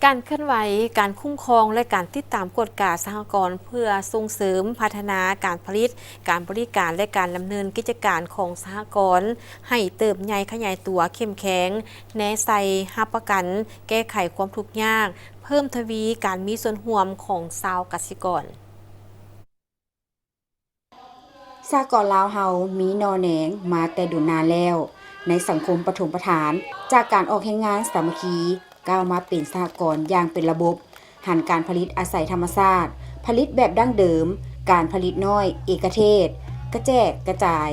การเคลื่อนไหวการคุ้มครองและการติดตามกฎกฎสหกรณ์เพื่อส่งเสริมพัฒนาการผลิตการบริการและการดำเนินกิจการของสหกรณ์ให้เติบใหญ่ขยายตัวเข้มแข็งแนใส่หับประกันแก้ไขความทุกข์ยากเพิ่มทวีการมีส่วนร่วมของชาวกสิกรสหกรณ์ลาวเฮามีนอแหนงมาแต่ดุนนานแล้วในสังคมปฐมประฐานจากการออกแห่งงานสามัคคีก้าวมาเป็นสหกรณ์อย่างเป็นระบบหันการผลิตอาศัยธรรมชาติผลิตแบบดั้งเดิมการผลิตน้อยเอกเทศกระแจกกระจาย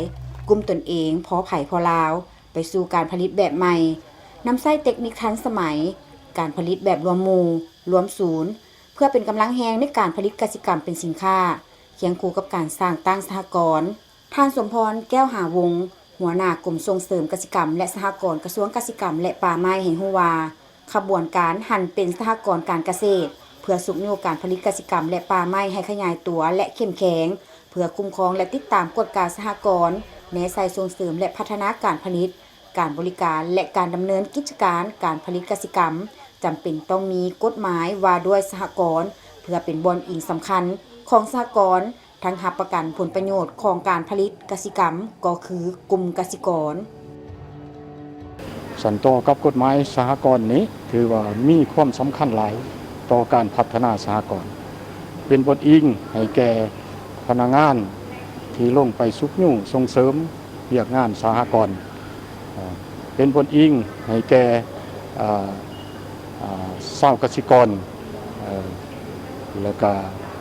กลุ่มตนเองพอไผ่พอลาวไปสู่การผลิตแบบใหม่นำใช้เทคนิคทันสมัยการผลิตแบบรวมหมู่รวมศูนย์เพื่อเป็นกำลังแฮงในการผลิตกสิกรรมเป็นสินค้าเคียงคู่กับการสร้างตั้งสหกรณ์ท่านสมพรแก้วหาวงศ์หัวหน้ากลุ่มส่งเสริมกสิกรรมและสหกรณ์กระทรวงกสิกรรมและป่าไม้ให้ฮู้ว่าขบวนการหันเป็นสหกรณ์การเกษตรเพื่อสุขนิ้วการผลิตกสิกรรมและป่าไม้ให้ขยายตัวและเข้มแข็งเพื่อคุ้มครองและติดตามกฎการสหกรณ์แนใส่ส่งเสริมและพัฒนาการผลิตการบริการและการดำเนินกิจการการผลิตกสิกรรมจำเป็นต้องมีกฎหมายว่าด้วยสหกรณ์เพื่อเป็นบอนอิงสำคัญของสหกรณ์ทั้งรับประกันผลประโยชน์ของการผลิตกสิกรรมก็คือกลุ่มกสิกรสันต่อกับกฎหมายสหกรณ์นี้ถือว่ามีความสำคัญหลายต่อการพัฒนาสหกรณ์เป็นบทอิงให้แก่พนักงานที่ลงไปสุขยุ่งส่งเสริมเรียกงานสหกรณ์เป็นบทอิงให้แก่ชาวกสิกรแล้วก็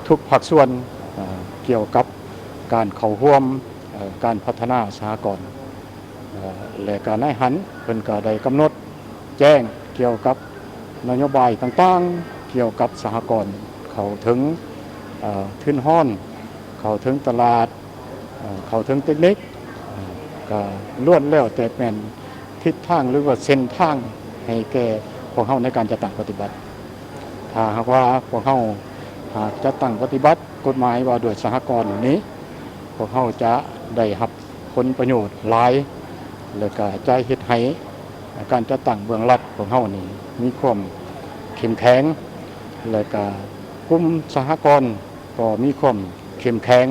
ทุกภาคส่วนเกี่ยวกับการเข้าร่วมการพัฒนาสหกรณ์และการนายหันเพิ่นก็ได้กำหนดแจ้งเกี่ยวกับนโยบายต่างๆเกี่ยวกับสหกรณ์เข้าถึงทุนห้อนเข้าถึงตลาดเข้าถึงเทคนิคก็ล้วนแล้วแต่เป็นทิศทางหรือว่าเส้นทางให้แก่พวกเฮาในการจัดตั้งปฏิบัติถ้าหากว่าพวกเฮาจัดตั้งปฏิบัติกฎหมายว่าด้วยสหกรณ์นี้พวกเฮาจะได้รับผลประโยชน์หลายแล้วก็ใจเฮ็ดให้การจัดตั้งเบื้องรัฐของเฮานี่มีความเข้มแข็งแล้วก็กลุ่มสหกรณ์ก็มีความเข้มแข็ง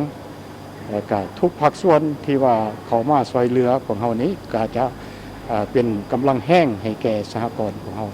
แล้วก็ทุกภาคส่วนที่ว่าเข้ามาช่วยเหลือของเฮานี้ก็จะเป็นกำลังแห้งให้แก่สหกรณ์ของเฮา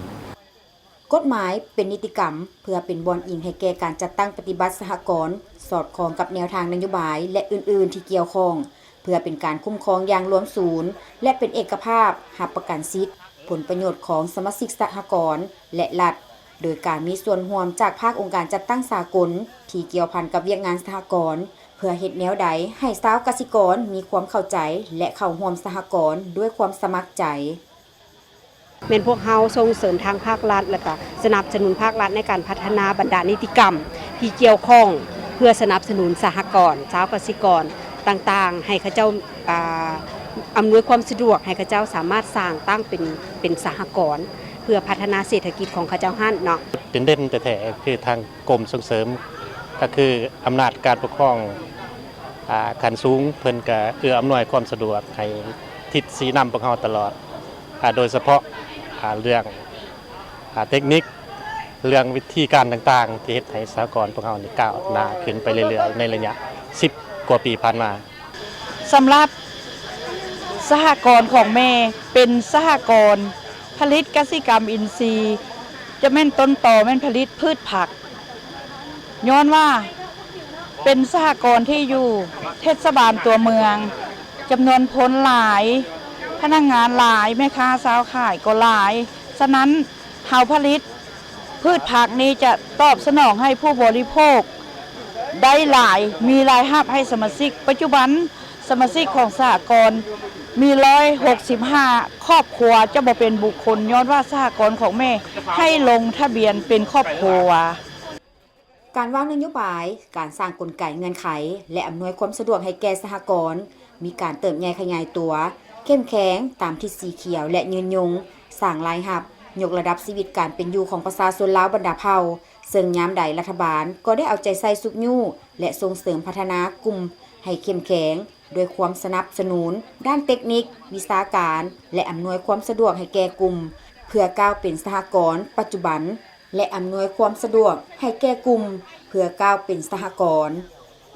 กฎหมายเป็นนิติกรรมเพื่อเป็นบอนอิงให้แก่การจัดตั้งปฏิบัติสหกรณ์สอดคล้องกับแนวทางนโยบายและอื่นๆที่เกี่ยวข้องเพื่อเป็นการคุ้มครองอย่างรวมศูนย์และเป็นเอกภาพรับประกันสิทธิผลประโยชน์ของสมาชิกสหกรณ์และรัฐโดยการมีส่วนร่วมจากภาคองค์การจัดตั้งสากลที่เกี่ยวพันกับเวียกงานสหกรณ์เพื่อเฮ็ดแนวใดให้ชาวกสิกรมีความเข้าใจและเข้าร่วมสหกรณ์ด้วยความสมัครใจเป็นพวกเฮาส่งเสริมทางภาครัฐและก็สนับสนุนภาครัฐในการพัฒนาบรรดานิติกรรมที่เกี่ยวข้องเพื่อสนับสนุนสหกรณ์ชาวกสิกรต่างๆให้เขาเจ้าอำนวยความสะดวกให้เขาเจ้าสามารถสร้างตั้งเป็นสหกรณ์เพื่อพัฒนาเศรษฐกิจของเขาเจ้าหั่นเนาะเป็นเด่นแต่แท้คือทางกรมส่งเสริมก็คืออำนาจการปกครองขั้นสูงเพิ่นก็อำนวยความสะดวกให้ทิศสีนำพวกเฮาตลอดโดยเฉพาะเรื่องเทคนิคเรื่องวิธีการต่างๆที่เฮ็ดให้สหกรณ์พวกเฮานี่ก้าวหน้าขึ้นไปเรื่อยๆในระยะ10 กว่าปีผ่านมาสำหรับสหกรณ์ของแม่เป็นสหกรณ์ผลิตกสิกรรมอินทรีย์จะแม่นต้นต่อแม่นผลิตพืชผักย้อนว่าเป็นสหกรณ์ที่อยู่เทศบาลตัวเมืองจำนวนพ้นหลายพนักงานหลายแม่ค้าสาวขายก็หลายฉะนั้นเฮาผลิตพืชผักนี้จะตอบสนองให้ผู้บริโภคได้หลายมีรายรับให้สมาชิกปัจจุบันสมาชิกของสหกรณ์มี165ครอบครัวจะบ่เป็นบุคคลย้อนว่าสหกรณ์ของแม่ให้ลงทะเบียนเป็นครอบครัวการวางนโยบายการสร้างกลไกเงื่อนไขและอำนวยความสะดวกให้แก่สหกรณ์มีการเติบใหญ่ขยายตัวเข้มแข็งตามทิศสีเขียวและยืนยงสร้างรายรับยกระดับชีวิตการเป็นอยู่ของประชาชนลาวบรรดาเผ่าซึ่งยามใดรัฐบาลก็ได้เอาใจใส่สุขยู่และส่งเสริมพัฒนากลุ่มให้เข้มแข็งด้วยความสนับสนุนด้านเทคนิควิชาการและอำนวยความสะดวกให้แก่กลุ่มเพื่อก้าวเป็นสหกรณ์ปัจจุบัน และอำนวยความสะดวกให้แก่กลุ่มเพื่อก้าวเป็นสหกรณ์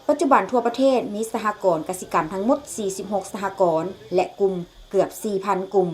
ปัจจุบันทั่วประเทศมีสหกรณ์กสิกรรมทั้งหมด46สหกรณ์และกลุ่มเกือบ 4,000 กลุ่ม